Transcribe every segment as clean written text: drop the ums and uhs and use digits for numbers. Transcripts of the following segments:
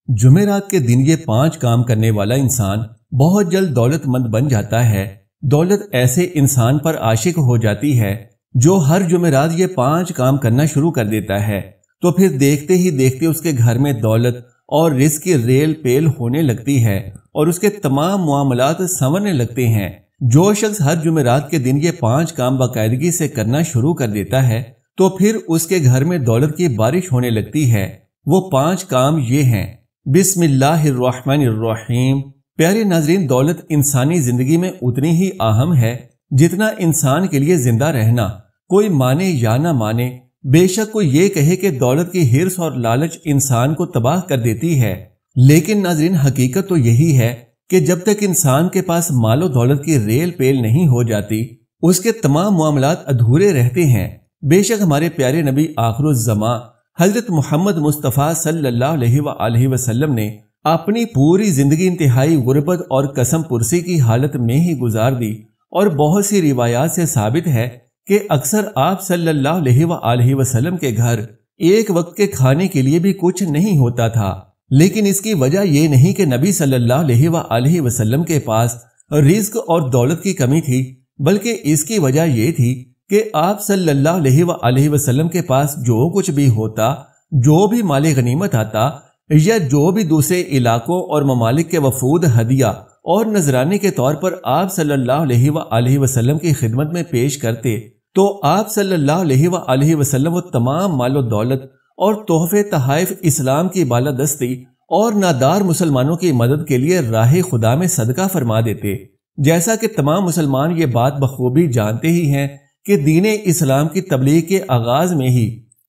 جمعرات کے دن یہ 5 کام کرنے والا انسان بہت جلد دولت مند بن جاتا ہے۔ دولت ایسے انسان پر عاشق ہو جاتی ہے جو ہر جمعرات یہ 5 کام کرنا شروع کر دیتا ہے، تو پھر دیکھتے ہی دیکھتے اس کے گھر میں دولت اور رزق کی ریل پیل ہونے لگتی ہے اور اس کے تمام معاملات سنورنے لگتے ہیں۔ جو شخص ہر جمعرات کے دن یہ 5 کام باقاعدگی سے کرنا شروع کر دیتا ہے تو پھر اس کے گھر میں دولت کی بارش ہونے لگتی ہے۔ وہ 5 کام یہ ہیں۔ بسم اللہ الرحمن الرحیم۔ پیارے ناظرین، دولت انسانی زندگی میں اتنی ہی اہم ہے جتنا انسان کے لیے زندہ رہنا، کوئی مانے یا نہ مانے۔ بے شک کوئی یہ کہے کہ دولت کی ہرس اور لالچ انسان کو تباہ کر دیتی ہے، لیکن ناظرین حقیقت تو یہی ہے کہ جب تک انسان کے پاس مال و دولت کی ریل پیل نہیں ہو جاتی اس کے تمام معاملات ادھورے رہتے ہیں۔ بے شک ہمارے پیارے نبی آخر الزماں حضرت محمد مصطفیٰ صلی اللہ علیہ وآلہ وسلم نے اپنی پوری زندگی انتہائی غربت اور قسم پرسی کی حالت میں ہی گزار دی، اور بہت سی روایات سے ثابت ہے کہ اکثر آپ صلی اللہ علیہ وآلہ وسلم کے گھر ایک وقت کے کھانے کے لیے بھی کچھ نہیں ہوتا تھا۔ لیکن اس کی وجہ یہ نہیں کہ نبی صلی اللہ علیہ وآلہ وسلم کے پاس رزق اور دولت کی کمی تھی، بلکہ اس کی وجہ یہ تھی کہ آپ صلی اللہ علیہ وآلہ وسلم کے پاس جو کچھ بھی ہوتا، جو بھی مال غنیمت آتا یا جو بھی دوسرے علاقوں اور ممالک کے وفود ہدیہ اور نذرانے کے طور پر آپ صلی اللہ علیہ وآلہ وسلم کی خدمت میں پیش کرتے، تو آپ صلی اللہ علیہ وآلہ وسلم وہ تمام مال و دولت اور تحفے تحائف اسلام کی بالادستی اور نادار مسلمانوں کی مدد کے لیے راہ خدا میں صدقہ فرما دیتے۔ جیسا کہ تمام مسلمان یہ بات بخوبی جانتے ہی ہیں کہ دین اسلام کی تبلیغ کے آغاز میں ہی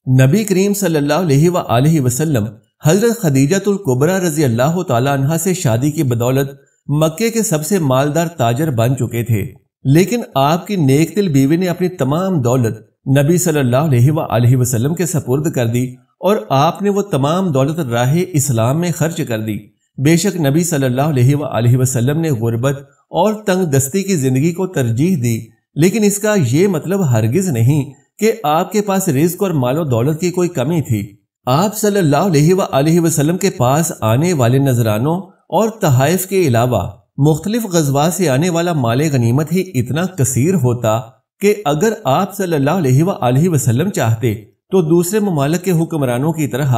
نبی کریم صلی اللہ علیہ وآلہ وسلم حضرت خدیجہ الکبریٰ رضی اللہ تعالی عنہا سے شادی کی بدولت مکے کے سب سے مالدار تاجر بن چکے تھے، لیکن آپ کی نیک دل بیوی نے اپنی تمام دولت نبی صلی اللہ علیہ وآلہ وسلم کے سپرد کر دی اور آپ نے وہ تمام دولت راہ اسلام میں خرچ کر دی۔ بے شک نبی صلی اللہ علیہ وآلہ وسلم نے غربت اور تنگ دستی کی زندگی کو ترجیح دی، لیکن اس کا یہ مطلب ہرگز نہیں کہ آپ کے پاس رزق اور مال و دولت کی کوئی کمی تھی۔ آپ صلی اللہ علیہ وآلہ وسلم کے پاس آنے والے نذرانوں اور تحائف کے علاوہ مختلف غزوات سے آنے والا مال غنیمت ہی اتنا کثیر ہوتا کہ اگر آپ صلی اللہ علیہ وآلہ وسلم چاہتے تو دوسرے ممالک کے حکمرانوں کی طرح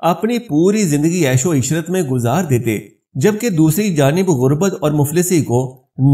اپنی پوری زندگی عیش و عشرت میں گزار دیتے، جبکہ دوسری جانب غربت اور مفلسی کو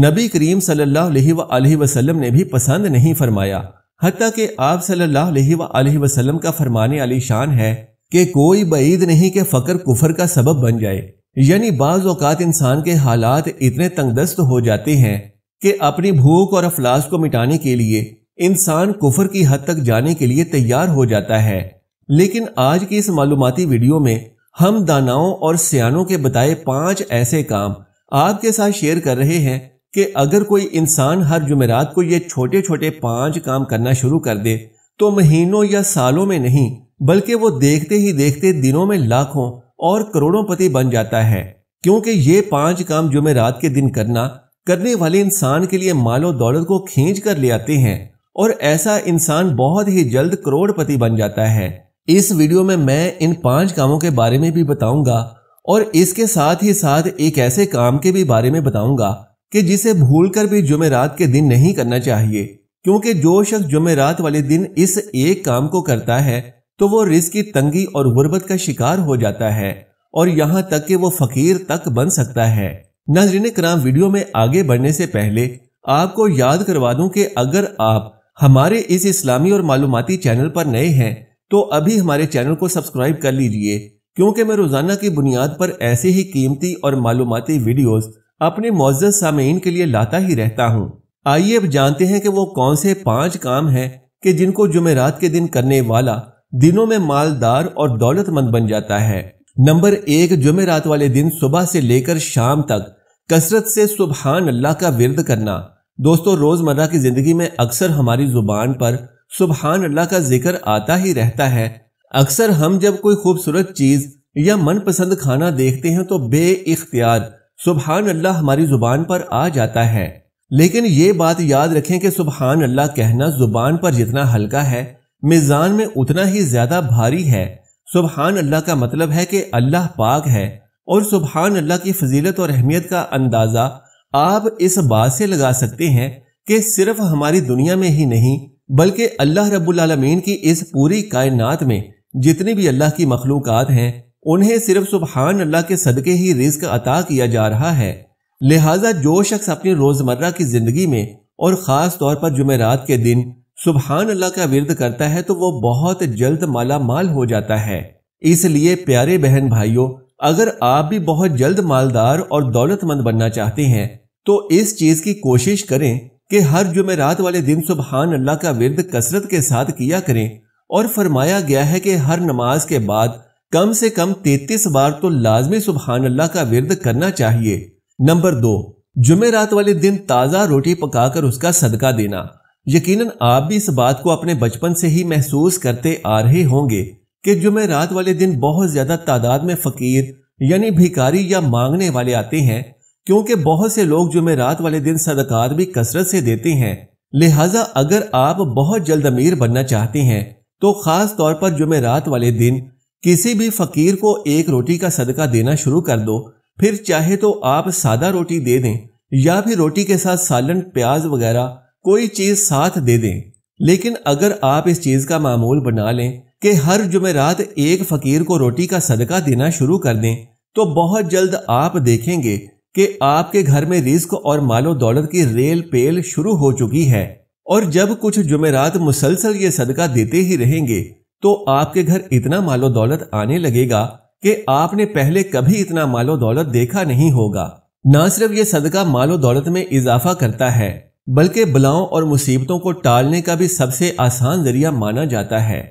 نبی کریم صلی اللہ علیہ وآلہ وسلم نے بھی پسند نہیں فرمایا۔ حتیٰ کہ آپ صلی اللہ علیہ وآلہ وسلم کا فرمان علی شان ہے کہ کوئی بعید نہیں کہ فقر کفر کا سبب بن جائے، یعنی بعض اوقات انسان کے حالات اتنے تنگ دست ہو جاتے ہیں کہ اپنی بھوک اور افلاس کو مٹانے کے لیے انسان کفر کی حد تک جانے کے لیے تیار ہو جاتا ہے۔ لیکن آج کی اس معلوماتی ویڈیو میں ہم داناؤں اور سیانوں کے بتائے 5 ایسے کام آپ کے ساتھ شیئر کر رہے ہیں کہ اگر کوئی انسان ہر جمعرات کو یہ چھوٹے چھوٹے 5 کام کرنا شروع کر دے تو مہینوں یا سالوں میں نہیں بلکہ وہ دیکھتے ہی دیکھتے دنوں میں لاکھوں اور کروڑوں پتی بن جاتا ہے، کیونکہ یہ 5 کام جمعرات کے دن کرنے والے انسان کے لیے مال و دولت کو کھینچ کر لے آتے ہیں، اور ایسا انسان بہت ہی جلد کروڑ پتی بن جاتا ہے۔ اس ویڈیو میں ان 5 کاموں کے بارے میں بھی بتاؤں گا، اور اس کے ساتھ ہی ساتھ ایک ایسے کام کے بھی بارے میں بتاؤں گا کہ جسے بھول کر بھی جمعرات کے دن نہیں کرنا چاہیے، کیونکہ جو شخص جمعرات والے دن اس ایک کام کو کرتا ہے تو وہ رزق کی تنگی اور غربت کا شکار ہو جاتا ہے، اور یہاں تک کہ وہ فقیر تک بن سکتا ہے۔ ناظرین کرام، ویڈیو میں آگے بڑھنے سے پہلے آپ کو یاد کروا دوں کہ اگر آپ ہمارے اس اسلامی اور معلوماتی چینل پر نئے ہیں تو ابھی ہمارے چینل کو سبسکرائب کر لیجئے، کیونکہ میں روزانہ کی بنیاد پر ایسے ہی قیمتی اور معلوماتی ویڈیوز اپنے معزز سامعین کے لیے لاتا ہی رہتا ہوں۔ آئیے اب جانتے ہیں کہ وہ کون سے 5 کام ہیں کہ جن کو جمعرات کے دن کرنے والا دنوں میں مالدار اور دولت مند بن جاتا ہے۔ نمبر 1، جمعرات والے دن صبح سے لے کر شام تک کثرت سے سبحان اللہ کا ورد کرنا۔ دوستو، روزمرہ کی زندگی میں اکثر ہماری زبان پر سبحان اللہ کا ذکر آتا ہی رہتا ہے۔ اکثر ہم جب کوئی خوبصورت چیز یا من پسند کھانا دیکھتے ہیں تو بے اختیار سبحان اللہ ہماری زبان پر آ جاتا ہے، لیکن یہ بات یاد رکھیں کہ سبحان اللہ کہنا زبان پر جتنا ہلکا ہے میزان میں اتنا ہی زیادہ بھاری ہے۔ سبحان اللہ کا مطلب ہے کہ اللہ پاک ہے، اور سبحان اللہ کی فضیلت اور اہمیت کا اندازہ آپ اس بات سے لگا سکتے ہیں کہ صرف ہماری دنیا میں ہی نہیں بلکہ اللہ رب العالمین کی اس پوری کائنات میں جتنی بھی اللہ کی مخلوقات ہیں انہیں صرف سبحان اللہ کے صدقے ہی رزق عطا کیا جا رہا ہے۔ لہٰذا جو شخص اپنی روزمرہ کی زندگی میں اور خاص طور پر جمعرات کے دن سبحان اللہ کا ورد کرتا ہے تو وہ بہت جلد مالا مال ہو جاتا ہے۔ اس لیے پیارے بہن بھائیوں، اگر آپ بھی بہت جلد مالدار اور دولت مند بننا چاہتے ہیں تو اس چیز کی کوشش کریں کہ ہر جمعرات والے دن سبحان اللہ کا ورد کثرت کے ساتھ کیا کریں، اور فرمایا گیا ہے کہ ہر نماز کے بعد کم سے کم 33 بار تو لازمی سبحان اللہ کا ورد کرنا چاہیے۔ نمبر 2، جمعرات والے دن تازہ روٹی پکا کر اس کا صدقہ دینا۔ یقیناً آپ بھی اس بات کو اپنے بچپن سے ہی محسوس کرتے آ رہے ہوں گے کہ جمعرات والے دن بہت زیادہ تعداد میں فقیر یعنی بھیکاری یا مانگنے والے آتے ہیں، کیونکہ بہت سے لوگ جمعرات والے دن صدقات بھی کثرت سے دیتے ہیں۔ لہٰذا اگر آپ بہت جلد امیر بننا چاہتے ہیں تو خاص طور پر جمعرات والے دن کسی بھی فقیر کو ایک روٹی کا صدقہ دینا شروع کر دو، پھر چاہے تو آپ سادہ روٹی دے دیں یا پھر روٹی کے ساتھ سالن، پیاز وغیرہ کوئی چیز ساتھ دے دیں۔ لیکن اگر آپ اس چیز کا معمول بنا لیں کہ ہر جمعرات ایک فقیر کو روٹی کا صدقہ دینا شروع کر دیں تو بہت جلد آپ دیکھیں گے کہ آپ کے گھر میں رزق اور مال و دولت کی ریل پیل شروع ہو چکی ہے۔ اور جب کچھ جمعرات مسلسل یہ صدقہ دیتے ہی رہیں گے تو آپ کے گھر اتنا مال و دولت آنے لگے گا کہ آپ نے پہلے کبھی اتنا مال و دولت دیکھا نہیں ہوگا۔ نہ صرف یہ صدقہ مال و دولت میں اضافہ کرتا ہے بلکہ بلاؤں اور مصیبتوں کو ٹالنے کا بھی سب سے آسان ذریعہ مانا جاتا ہے۔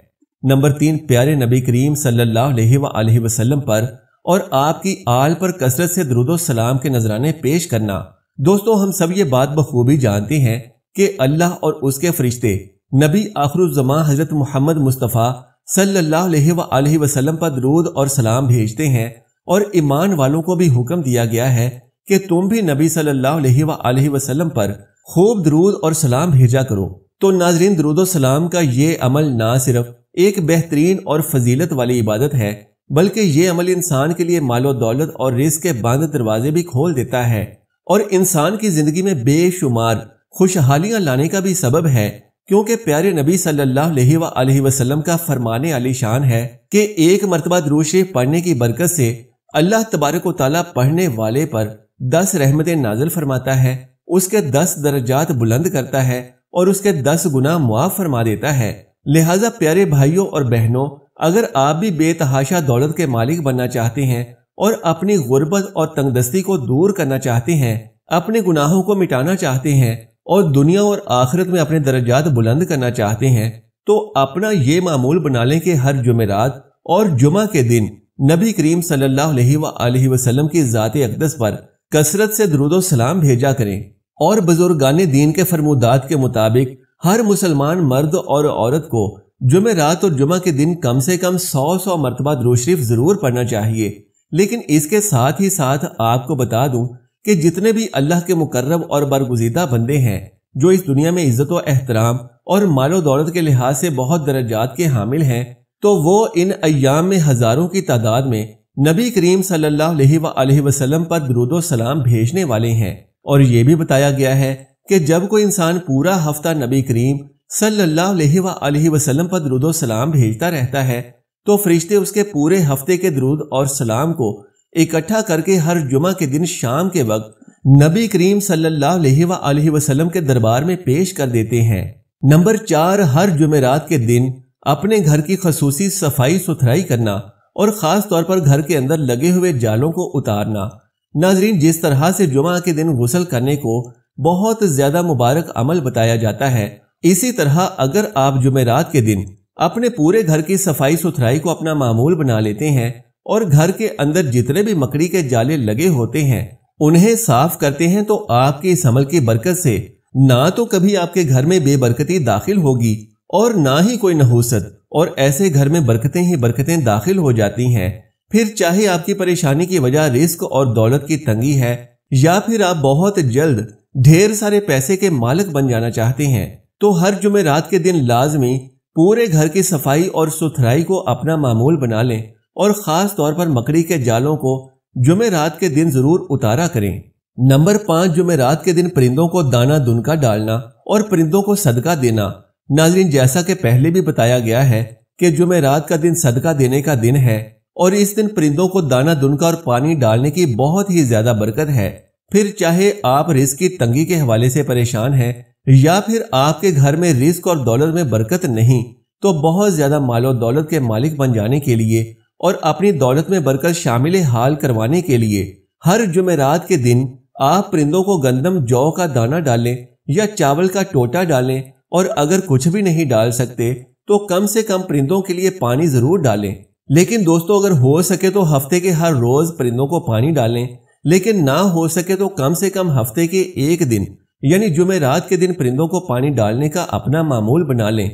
نمبر 3، پیارے نبی کریم صلی اللہ علیہ وآلہ وسلم پر اور آپ کی آل پر کثرت سے درود و سلام کے نذرانے پیش کرنا۔ دوستو، ہم سب یہ بات بخوبی جانتے ہیں کہ اللہ اور اس کے فرشتے نبی آخر الزمان حضرت محمد مصطفیٰ صلی اللہ علیہ وآلہ وسلم پر درود اور سلام بھیجتے ہیں، اور ایمان والوں کو بھی حکم دیا گیا ہے کہ تم بھی نبی صلی اللہ علیہ وآلہ وسلم پر خوب درود اور سلام بھیجا کرو۔ تو ناظرین، درود و سلام کا یہ عمل نہ صرف ایک بہترین اور فضیلت والی عبادت ہے بلکہ یہ عمل انسان کے لیے مال و دولت اور رزق کے بند دروازے بھی کھول دیتا ہے، اور انسان کی زندگی میں بے شمار خوشحالیاں لانے کا بھی سبب ہے، کیونکہ پیارے نبی صلی اللہ علیہ وآلہ وسلم کا فرمان علی شان ہے کہ ایک مرتبہ درود شریف پڑھنے کی برکت سے اللہ تبارک و تعالیٰ پڑھنے والے پر 10 رحمتیں نازل فرماتا ہے، اس کے 10 درجات بلند کرتا ہے اور اس کے 10 گناہ معاف فرما دیتا ہے۔ لہٰذا پیارے بھائیوں اور بہنوں، اگر آپ بھی بے تحاشا دولت کے مالک بننا چاہتے ہیں اور اپنی غربت اور تنگ دستی کو دور کرنا چاہتے ہیں، اپنے گناہوں کو مٹانا چاہتے ہیں اور دنیا اور آخرت میں اپنے درجات بلند کرنا چاہتے ہیں، تو اپنا یہ معمول بنا لیں کہ ہر جمعرات اور جمعہ کے دن نبی کریم صلی اللہ علیہ وآلہ وسلم کی ذات اقدس پر کثرت سے درود و سلام بھیجا کریں، اور بزرگان دین کے فرمودات کے مطابق ہر مسلمان مرد اور عورت کو جمعرات اور جمعہ کے دن کم سے کم 100 مرتبہ درود شریف ضرور پڑھنا چاہیے۔ لیکن اس کے ساتھ ہی ساتھ آپ کو بتا دوں کہ جتنے بھی اللہ کے مقرب اور برگزیدہ بندے ہیں جو اس دنیا میں عزت و احترام اور مال و دولت کے لحاظ سے بہت درجات کے حامل ہیں، تو وہ ان ایام میں ہزاروں کی تعداد میں نبی کریم صلی اللہ علیہ وآلہ وسلم پر درود و سلام بھیجنے والے ہیں۔ اور یہ بھی بتایا گیا ہے کہ جب کوئی انسان پورا ہفتہ نبی کریم صلی اللہ علیہ وآلہ وسلم پر درود و سلام بھیجتا رہتا ہے تو فرشتے اس کے پورے ہفتے کے درود اور سلام کو اکٹھا کر کے ہر جمعہ کے دن شام کے وقت نبی کریم صلی اللہ علیہ وآلہ وسلم کے دربار میں پیش کر دیتے ہیں۔ نمبر 4، ہر جمعرات کے دن اپنے گھر کی خصوصی صفائی ستھرائی کرنا اور خاص طور پر گھر کے اندر لگے ہوئے جالوں کو اتارنا۔ ناظرین، جس طرح سے جمعہ کے دن غسل کرنے کو بہت زیادہ مبارک عمل بتایا جاتا ہے، اسی طرح اگر آپ جمعرات کے دن اپنے پورے گھر کی صفائی ستھرائی کو اپنا معمول بنا لیتے ہیں اور گھر کے اندر جتنے بھی مکڑی کے جالے لگے ہوتے ہیں انہیں صاف کرتے ہیں، تو آپ کے اس عمل کی برکت سے نہ تو کبھی آپ کے گھر میں بے برکتی داخل ہوگی اور نہ ہی کوئی نحوست، اور ایسے گھر میں برکتیں ہی برکتیں داخل ہو جاتی ہیں۔ پھر چاہے آپ کی پریشانی کی وجہ رزق اور دولت کی تنگی ہے یا پھر آپ بہت جلد ڈھیر سارے پیسے کے مالک بن جانا چاہتے ہیں، تو ہر جمعرات کے دن لازمی پورے گھر کی صفائی اور ستھرائی کو اپنا معمول بنا لیں، اور خاص طور پر مکڑی کے جالوں کو جمعرات کے دن ضرور اتارا کریں۔ نمبر 5، جمعرات کے دن پرندوں کو دانہ دن کا ڈالنا اور پرندوں کو صدقہ دینا۔ ناظرین، جیسا کہ پہلے بھی بتایا گیا ہے کہ جمعرات کا دن صدقہ دینے کا دن ہے اور اس دن پرندوں کو دانہ دن کا اور پانی ڈالنے کی بہت ہی زیادہ برکت ہے۔ پھر چاہے آپ رزق کی تنگی کے حوالے سے پریشان ہیں یا پھر آپ کے گھر میں رزق اور دولت میں برکت نہیں، تو بہت زیادہ مال و دولت کے مالک بن جانے کے لیے اور اپنی دولت میں برکت شامل حال کروانے کے لیے ہر جمعرات کے دن آپ پرندوں کو گندم جو کا دانہ ڈالیں یا چاول کا ٹوٹا ڈالیں، اور اگر کچھ بھی نہیں ڈال سکتے تو کم سے کم پرندوں کے لیے پانی ضرور ڈالیں۔ لیکن دوستو، اگر ہو سکے تو ہفتے کے ہر روز پرندوں کو پانی ڈالیں، لیکن نہ ہو سکے تو کم سے کم ہفتے کے ایک دن یعنی جمعرات کے دن پرندوں کو پانی ڈالنے کا اپنا معمول بنا لیں۔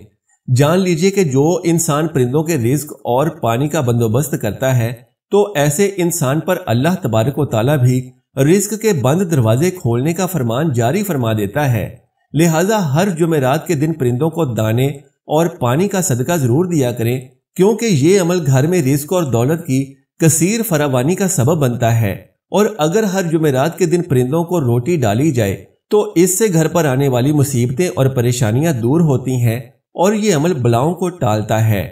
جان لیجئے کہ جو انسان پرندوں کے رزق اور پانی کا بندوبست کرتا ہے تو ایسے انسان پر اللہ تبارک و تعالیٰ بھی رزق کے بند دروازے کھولنے کا فرمان جاری فرما دیتا ہے۔ لہٰذا ہر جمعرات کے دن پرندوں کو دانے اور پانی کا صدقہ ضرور دیا کریں، کیونکہ یہ عمل گھر میں رزق اور دولت کی کثیر فراوانی کا سبب بنتا ہے۔ اور اگر ہر جمعرات کے دن پرندوں کو روٹی ڈالی جائے تو اس سے گھر پر آنے والی مصیبتیں اور پریشانیاں دور ہوتی ہیں اور یہ عمل بلاؤں کو ٹالتا ہے۔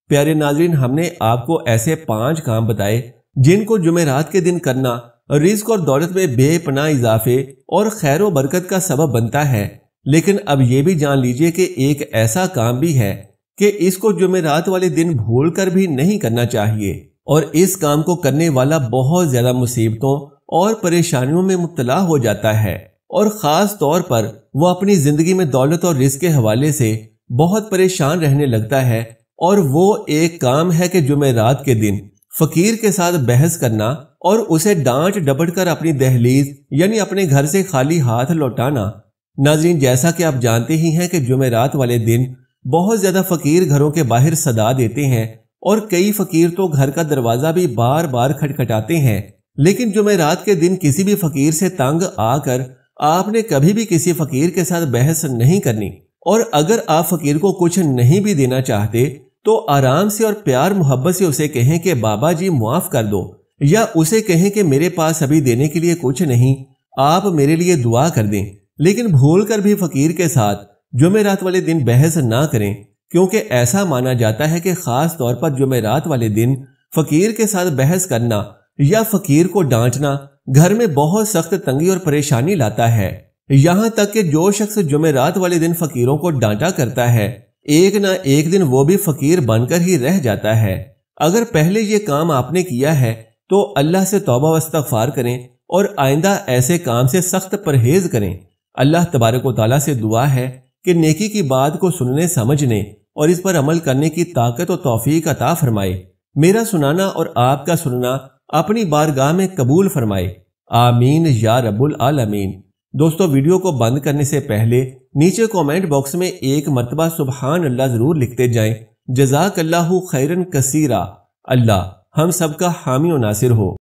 پیارے ناظرین، ہم نے آپ کو ایسے 5 کام بتائے جن کو جمعرات کے دن کرنا رزق اور دولت میں بے پناہ اضافے اور خیر و برکت کا سبب بنتا ہے۔ لیکن اب یہ بھی جان لیجئے کہ ایک ایسا کام بھی ہے کہ اس کو جمعرات والے دن بھول کر بھی نہیں کرنا چاہیے، اور اس کام کو کرنے والا بہت زیادہ مصیبتوں اور پریشانیوں میں مبتلا ہو جاتا ہے، اور خاص طور پر وہ اپنی زندگی میں دولت اور رزق کے حوالے سے بہت پریشان رہنے لگتا ہے۔ اور وہ ایک کام ہے کہ جمعرات کے دن فقیر کے ساتھ بحث کرنا اور اسے ڈانٹ ڈپٹ کر اپنی دہلیز یعنی اپنے گھر سے خالی ہاتھ لوٹانا۔ ناظرین، جیسا کہ آپ جانتے ہی ہیں کہ جمعرات والے دن بہت زیادہ فقیر گھروں کے باہر صدا دیتے ہیں، اور کئی فقیر تو گھر کا دروازہ بھی بار بار کھٹکھٹاتے ہیں۔ لیکن جمعرات کے دن کسی بھی فقیر سے تنگ آ کر آپ نے کبھی بھی کسی فقیر کے ساتھ بحث نہیں کرنی، اور اگر آپ فقیر کو کچھ نہیں بھی دینا چاہتے تو آرام سے اور پیار محبت سے اسے کہیں کہ بابا جی معاف کر دو، یا اسے کہیں کہ میرے پاس ابھی دینے کے لیے کچھ نہیں، آپ میرے لیے دعا کر دیں۔ لیکن بھول کر بھی فقیر کے ساتھ جمعرات والے دن بحث نہ کریں، کیونکہ ایسا مانا جاتا ہے کہ خاص طور پر جمعرات والے دن فقیر کے ساتھ بحث کرنا یا فقیر کو ڈانٹنا گھر میں بہت سخت تنگی اور پریشانی لاتا ہے۔ یہاں تک کہ جو شخص جمعرات والے دن فقیروں کو ڈانٹا کرتا ہے، ایک نہ ایک دن وہ بھی فقیر بن کر ہی رہ جاتا ہے۔ اگر پہلے یہ کام آپ نے کیا ہے تو اللہ سے توبہ و استغفار کریں اور آئندہ ایسے کام سے سخت پرہیز کریں۔ اللہ تبارک و تعالیٰ سے دعا ہے کہ نیکی کی بات کو سننے سمجھنے اور اس پر عمل کرنے کی طاقت و توفیق عطا فرمائے۔ میرا سنانا اور آپ کا سننا اپنی بارگاہ میں قبول فرمائے، آمین یا رب العالمین۔ دوستو، ویڈیو کو بند کرنے سے پہلے نیچے کومنٹ باکس میں ایک مرتبہ سبحان اللہ ضرور لکھتے جائیں۔ جزاک اللہ خیرن کثیرا۔ اللہ ہم سب کا حامی و ناصر ہو۔